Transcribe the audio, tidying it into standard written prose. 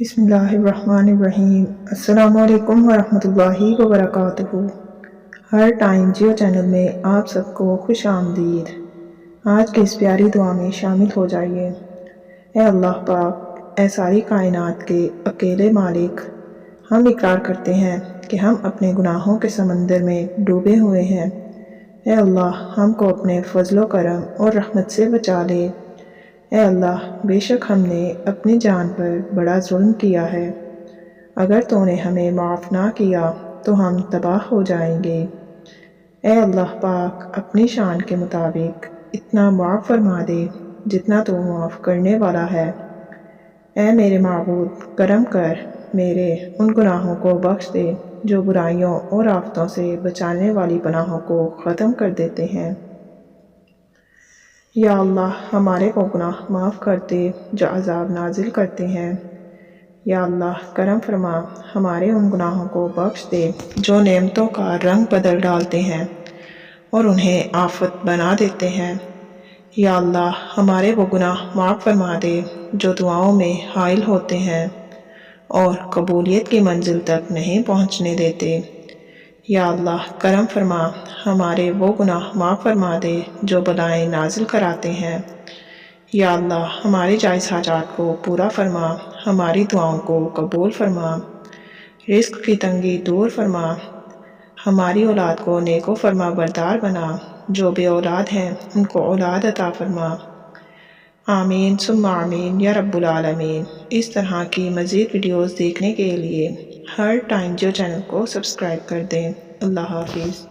بسم اللہ الرحمن الرحیم۔ السلام علیکم ورحمۃ اللہ وبرکاتہ۔ ہر ٹائم جیو چینل میں آپ سب کو خوش آمدید۔ آج کی اس پیاری دعا میں شامل ہو جائیے۔ اے اللہ پاک، اے ساری کائنات کے اکیلے مالک، ہم اقرار کرتے ہیں کہ ہم اپنے گناہوں کے سمندر میں ڈوبے ہوئے ہیں۔ اے اللہ، ہم کو اپنے فضل و کرم اور رحمت سے بچا لے۔ اے اللہ، بے شک ہم نے اپنی جان پر بڑا ظلم کیا ہے۔ اگر تو نے ہمیں معاف نہ کیا تو ہم تباہ ہو جائیں گے۔ اے اللہ پاک، اپنی شان کے مطابق اتنا معاف فرما دے جتنا تو معاف کرنے والا ہے۔ اے میرے معبود، کرم کر، میرے ان گناہوں کو بخش دے جو برائیوں اور آفتوں سے بچانے والی پناہوں کو ختم کر دیتے ہیں۔ یا اللہ، ہمارے وہ گناہ معاف کر دے جو عذاب نازل کرتے ہیں۔ یا اللہ، کرم فرما، ہمارے ان گناہوں کو بخش دے جو نعمتوں کا رنگ بدل ڈالتے ہیں اور انہیں آفت بنا دیتے ہیں۔ یا اللہ، ہمارے وہ گناہ معاف فرما دے جو دعاؤں میں حائل ہوتے ہیں اور قبولیت کی منزل تک نہیں پہنچنے دیتے۔ یا اللہ، کرم فرما، ہمارے وہ گناہ معاف فرما دے جو بلائیں نازل کراتے ہیں۔ یا اللہ، ہمارے جائز حاجات کو پورا فرما، ہماری دعاؤں کو قبول فرما، رزق کی تنگی دور فرما، ہماری اولاد کو نیک و فرما بردار بنا، جو بے اولاد ہیں ان کو اولاد عطا فرما۔ آمین ثم آمین یا رب العالمین۔ اس طرح کی مزید ویڈیوز دیکھنے کے لیے ہر ٹائم جیو چینل کو سبسکرائب کر دیں۔ اللہ حافظ۔